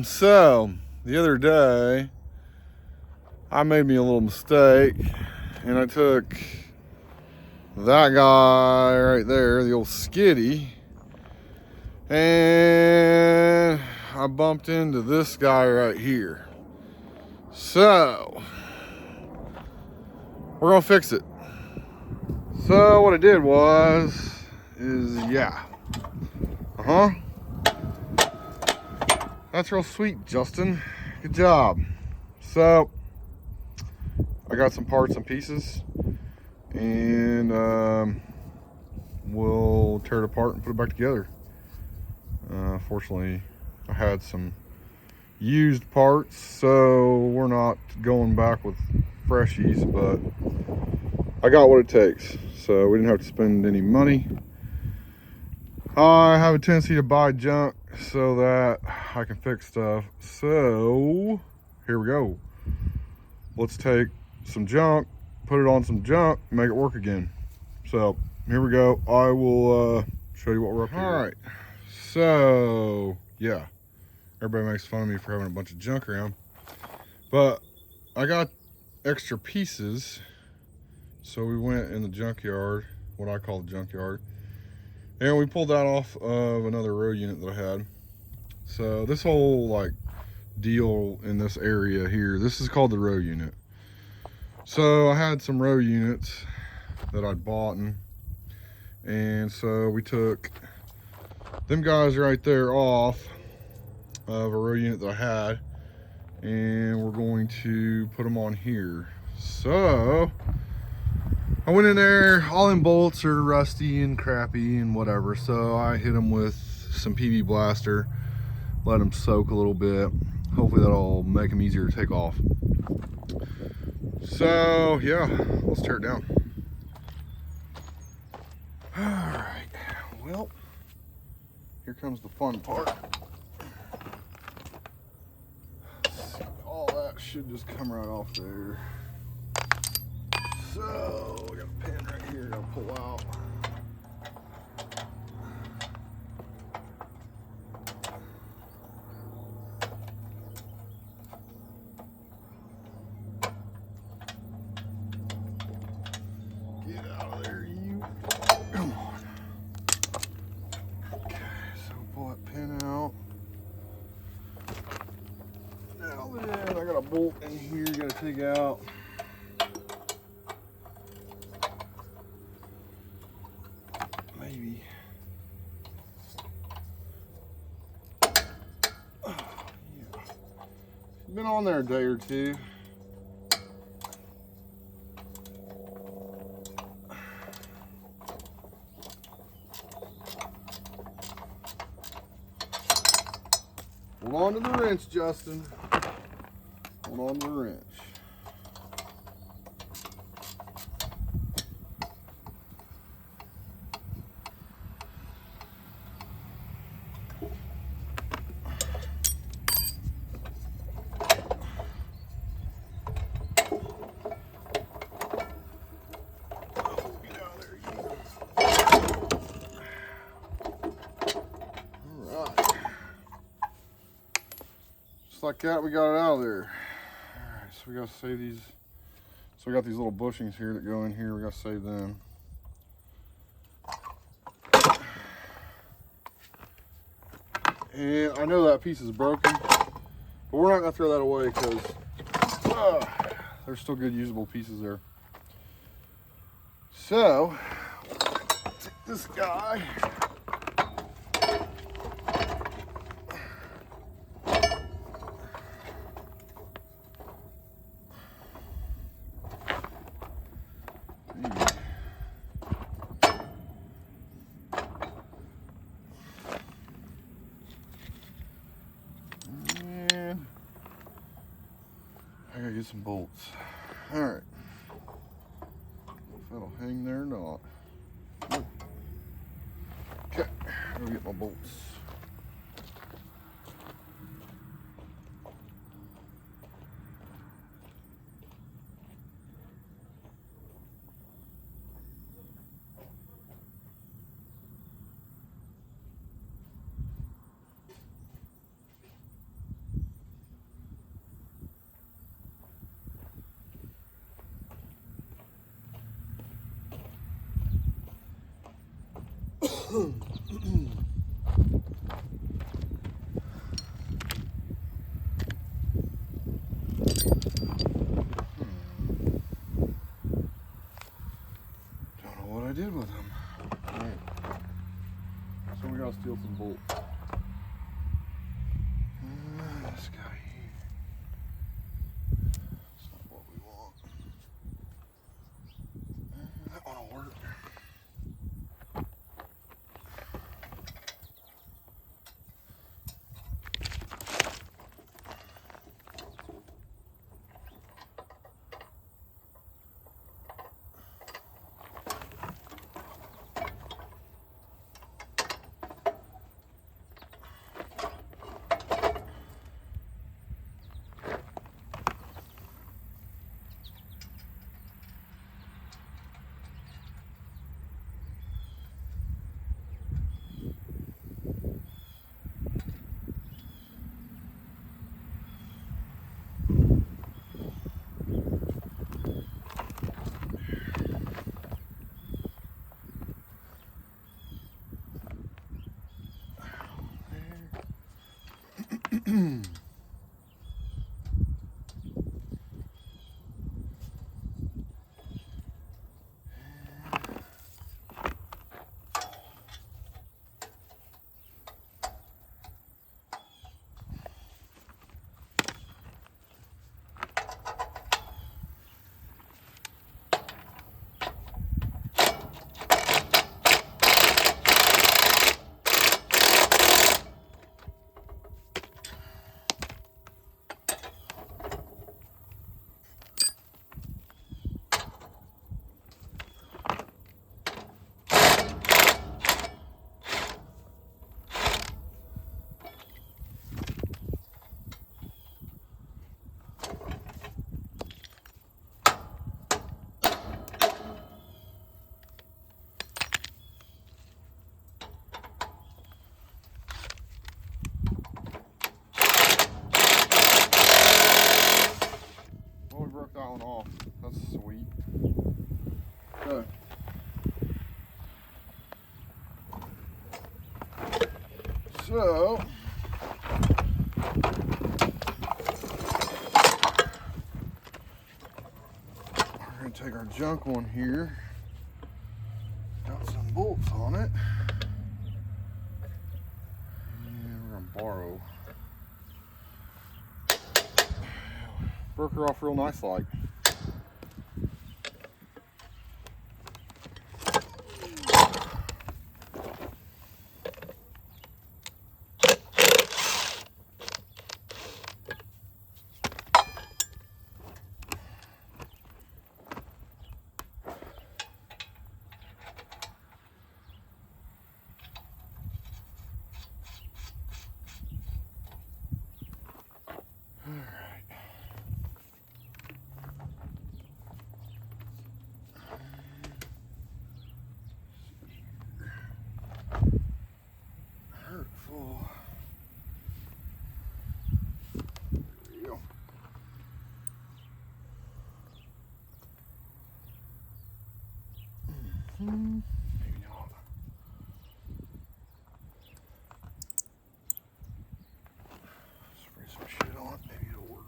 So, the other day, I made me a little mistake, and I took that guy right there, the old Skitty, and I bumped into this guy right here. So, we're gonna fix it. So, what I did yeah. That's real sweet, Justin. Good job. So, I got some parts and pieces, and we'll tear it apart and put it back together. Fortunately, I had some used parts, so we're not going back with freshies, but I got what it takes, so we didn't have to spend any money. I have a tendency to buy junk so that I can fix stuff. So here we go. Let's take some junk, put it on some junk, make it work again. So here we go. I will show you what we're up to. All right. So yeah, everybody makes fun of me for having a bunch of junk around, but I got extra pieces. So we went in the junkyard, what I call the junkyard, and we pulled that off of another row unit that I had. So this whole like deal in this area here, this is called the row unit. So I had some row units that I'd bought, and so we took them guys right there off of a row unit that I had, and we're going to put them on here. So I went in there, all them bolts are rusty and crappy and whatever, so I hit them with some PB Blaster, let them soak a little bit. Hopefully that'll make them easier to take off. So yeah, let's tear it down. All right, well, here comes the fun part. All that should just come right off there. So we got a pin right here, gotta pull out. Get out of there, you. Come on. Okay, so pull that pin out. Now then, I got a bolt in here, gotta take out. Maybe. Oh, yeah. Been on there a day or two. Hold on to the wrench, Justin. Hold on to the wrench. Just like that, we got it out of there. All right, so we gotta save these. So we got these little bushings here that go in here. We gotta save them. And I know that piece is broken, but we're not gonna throw that away because there's still good usable pieces there. So take this guy. I gotta get some bolts. All right. If that'll hang there or not. Okay, I'll get my bolts. know what I did with them. Right. So we gotta steal some bolts. This guy here. That's not what we want. That one will work. That one off. That's sweet. Okay. So we're gonna take our junk one here. Got some bolts on it. And we're gonna borrow. Broke her off real nice like. Hurtful. There we go. Maybe not. Spray some shit on it. Maybe it'll work.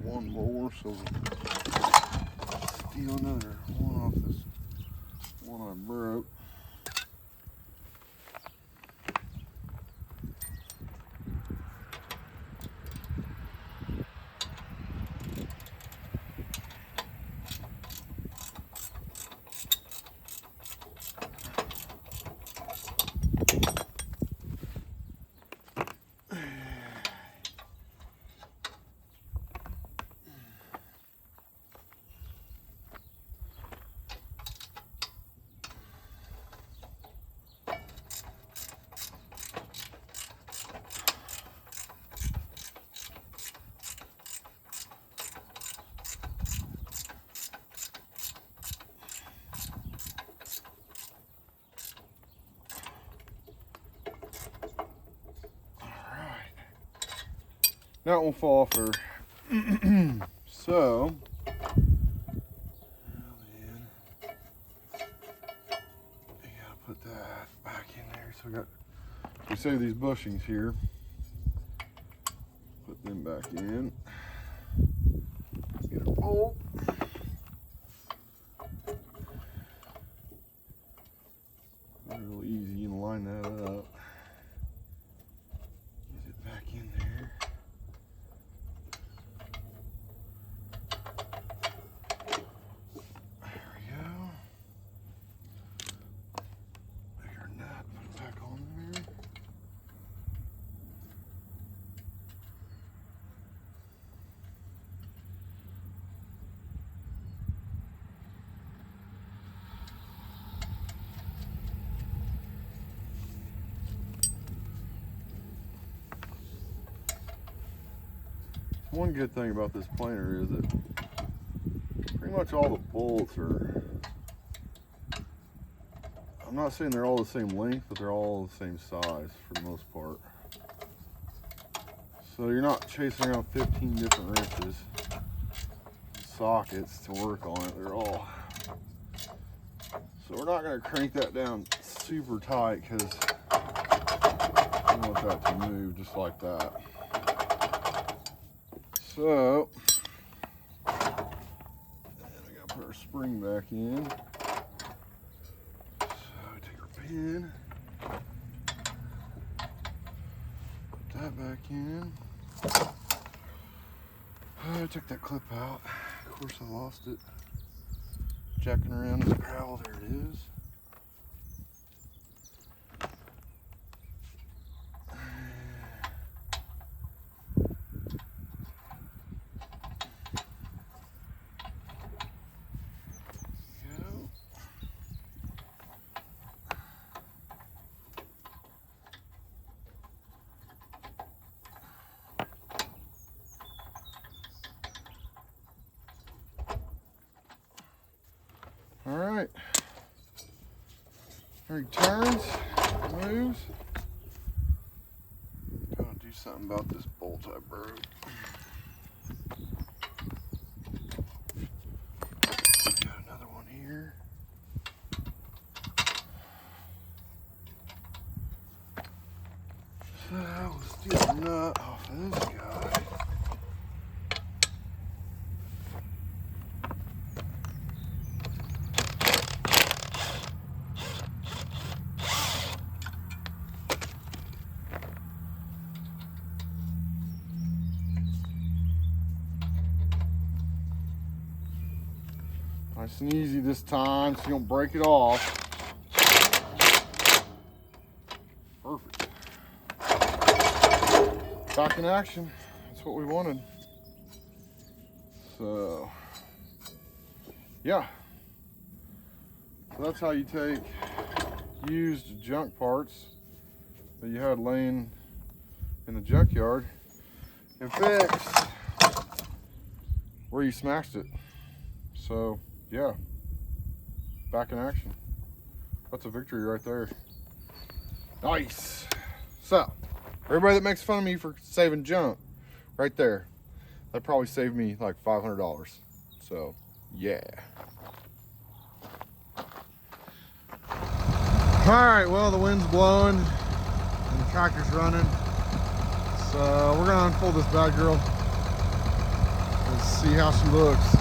One more, so we'll steal another one off this one I broke. Now it won't fall off there. So, put that back in there. So we save these bushings here. Put them back in. Get a bolt. Real easy, you can line that up. Get it back in there. One good thing about this planer is that pretty much all the bolts are, I'm not saying they're all the same length, but they're all the same size for the most part. So you're not chasing around 15 different wrenches, sockets to work on it. They're all, so we're not going to crank that down super tight because we want that to move just like that. So, and I gotta put our spring back in. So take our pin, put that back in. I took that clip out. Of course I lost it. Jacking around in the gravel, there it is. All right, there he turns, moves. Gotta do something about this bolt I broke. Got another one here. So we'll steal a nut off of this guy. Nice and easy this time, so you don't break it off. Perfect. Back in action. That's what we wanted. So, yeah. So that's how you take used junk parts that you had laying in the junkyard and fix where you smashed it. So, yeah, back in action. That's a victory right there. Nice. So, everybody that makes fun of me for saving junk, right there, that probably saved me like $500. So, yeah. All right, well, the wind's blowing and the tractor's running. So, we're gonna unfold this bad girl. Let's see how she looks.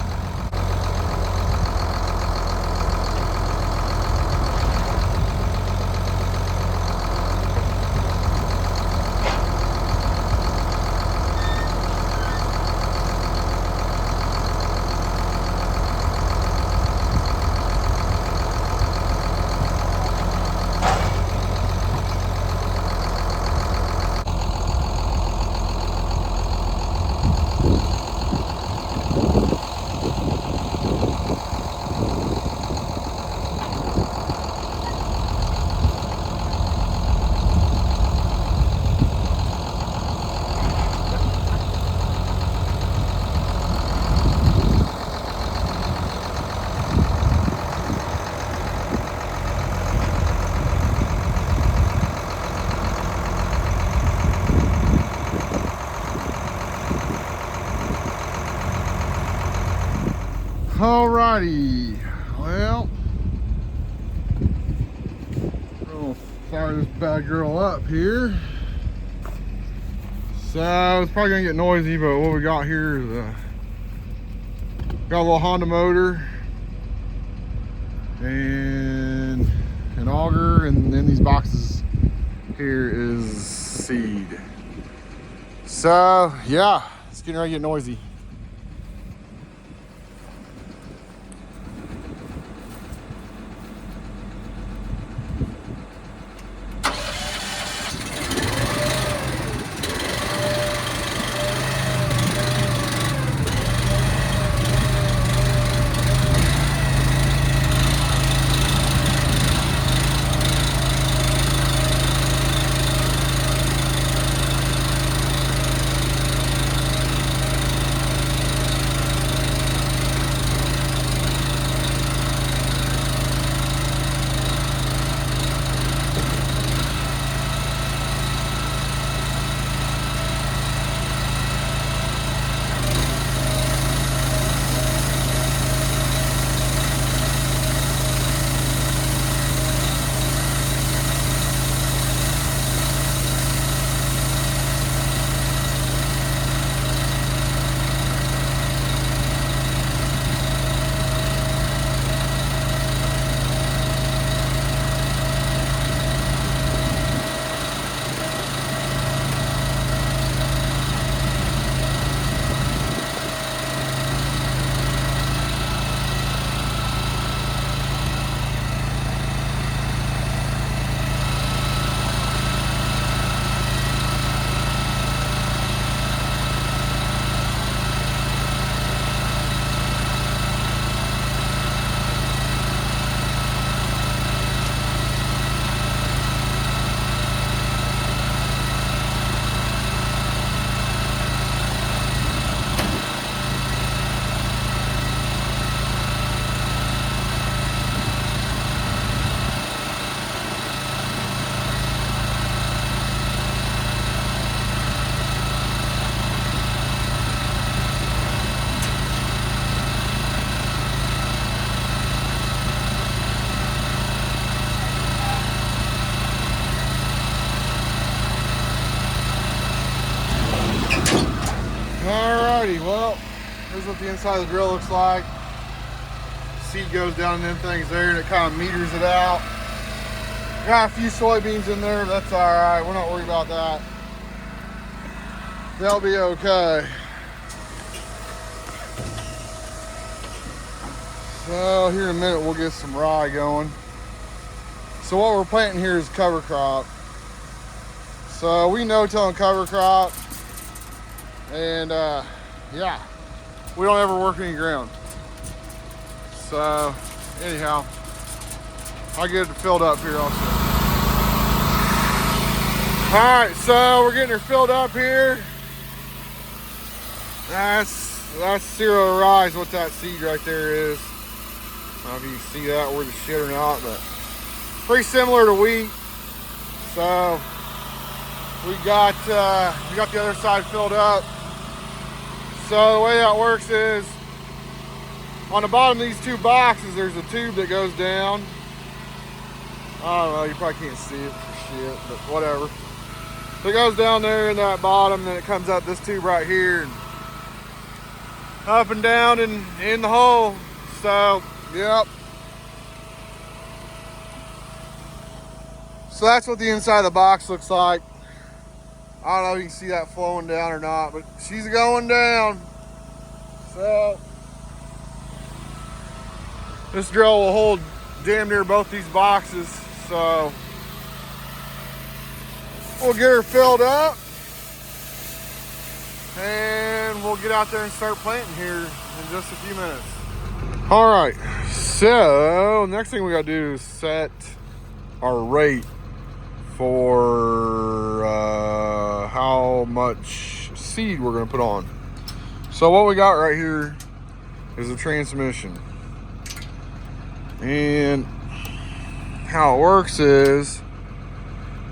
Alrighty, well, we'll fire this bad girl up here. So it's probably gonna get noisy, but what we got here is got a little Honda motor and an auger, and then these boxes here is seed. So yeah, it's getting ready to get noisy. Alrighty, well, here's what the inside of the drill looks like. Seed goes down in them things there, and it kind of meters it out. Got a few soybeans in there, but that's alright. We're not worried about that. They'll be okay. So here in a minute we'll get some rye going. So what we're planting here is cover crop. So we no-till cover crop. And yeah, we don't ever work any ground. So anyhow, I'll get it filled up here also. All right, so we're getting her filled up here. That's cereal rye is what that seed right there is. I don't know if you can see that worth the shit or not, but pretty similar to wheat. So we got the other side filled up. So the way that works is on the bottom of these two boxes, there's a tube that goes down. I don't know, you probably can't see it for shit, but whatever. So it goes down there in that bottom, then it comes out this tube right here, and up and down and in the hole. So, yep. So that's what the inside of the box looks like. I don't know if you can see that flowing down or not, but she's going down. So this drill will hold damn near both these boxes. So we'll get her filled up and we'll get out there and start planting here in just a few minutes. All right, so next thing we gotta do is set our rate for how much seed we're gonna put on. So what we got right here is a transmission, and how it works is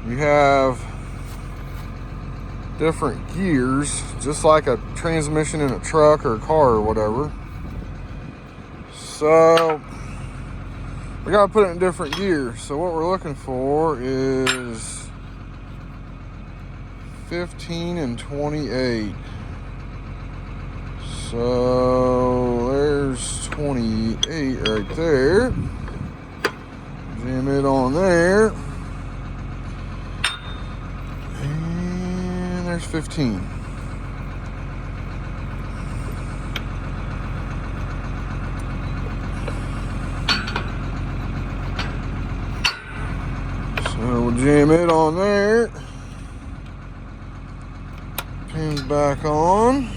you have different gears, just like a transmission in a truck or a car or whatever. So we gotta put it in different gear. So what we're looking for is 15 and 28. So there's 28 right there. Jam it on there. And there's 15. So we'll jam it on there. Pins back on.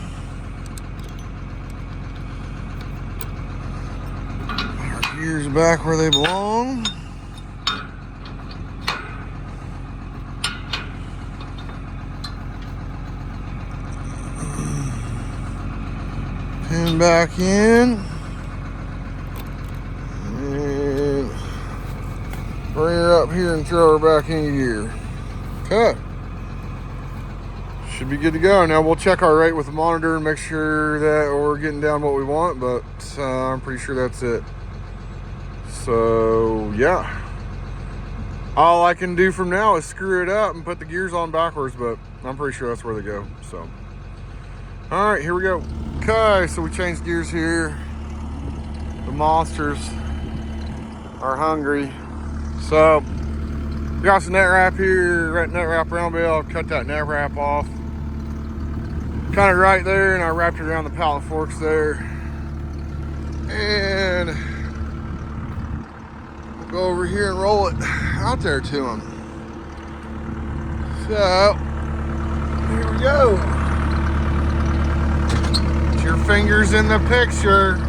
Our gears back where they belong. Pin back in. And bring her up here and throw her back in gear. Okay. Should be good to go. Now we'll check our rate with the monitor and make sure that we're getting down what we want, but I'm pretty sure that's it. So yeah, all I can do from now is screw it up and put the gears on backwards, but I'm pretty sure that's where they go. So all right, here we go. Okay, so we changed gears here. The monsters are hungry. So we got some net wrap here, net wrap round bale. Cut that net wrap off. Kind of right there, and I wrapped it around the pallet forks there. And we'll go over here and roll it out there to them. So here we go. Get your fingers in the picture.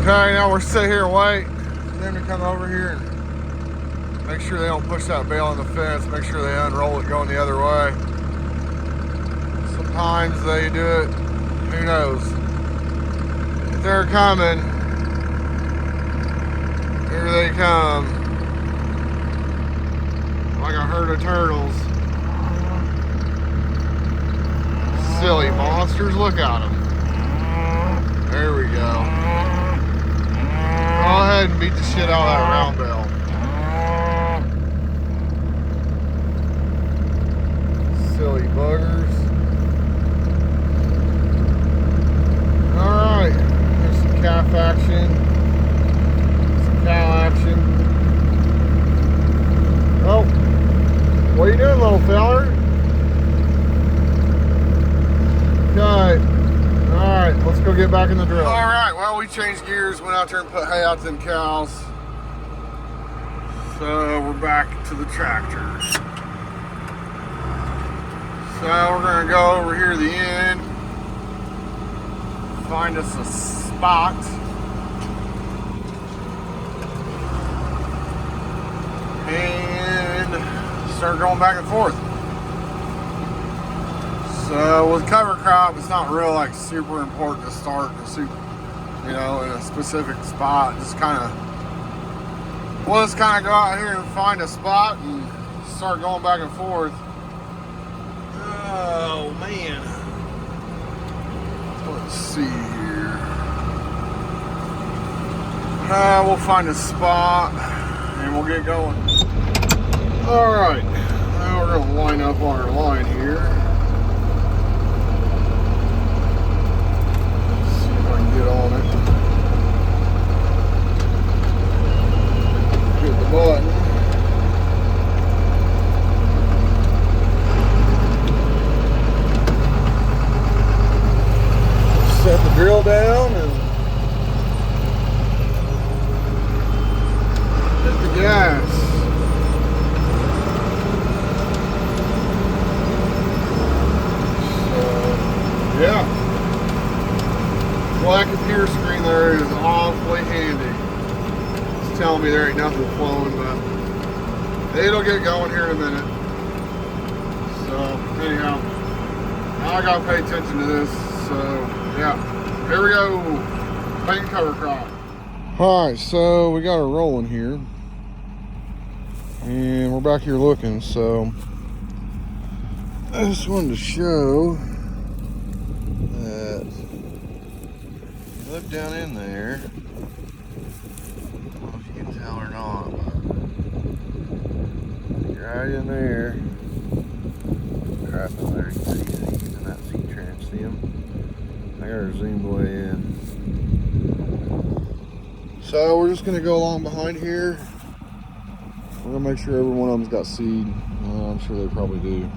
Okay, now we're sitting here and wait for them to come over here and make sure they don't push that bale on the fence, make sure they unroll it going the other way. Sometimes they do it, who knows. If they're coming, here they come. Like a herd of turtles. Silly monsters, look at them. There we go. Go ahead and beat the shit out of that round bale. Silly buggers. Alright, there's some calf action. Some cow action. Oh, what are you doing, little feller? Okay. Alright, let's go get back in the drill. Alright, well, we changed gears, went out there and put hay out to them cows. So we're back to the tractor. So we're going to go over here to the end, find us a spot. And start going back and forth. So with cover crop, it's not real like super important to start in a specific spot. Just kind of, we'll just kind of go out here and find a spot and start going back and forth. Oh man. Let's see here. We'll find a spot and we'll get going. All right, now we're gonna line up on our line here. get on it. Hit the button. Set the drill down and hit the gas. So, yeah. Well, that computer screen there is awfully handy. It's telling me there ain't nothing flowing, but it'll get going here in a minute. So, anyhow, now I gotta pay attention to this. So, yeah, here we go, paint cover crop. All right, so we got her rolling here, and we're back here looking. So I just wanted to show that if you look down in there, I don't know if you can tell or not, but right in there, crap, there you can see using that C-Trans stem. I got her zoomed way in. So we're just gonna go along behind here. We're gonna make sure every one of them's got seed. I'm sure they probably do.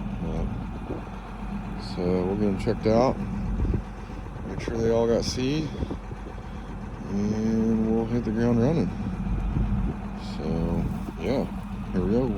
So we'll get them checked out. Make sure they all got seed. And we'll hit the ground running. So yeah, here we go.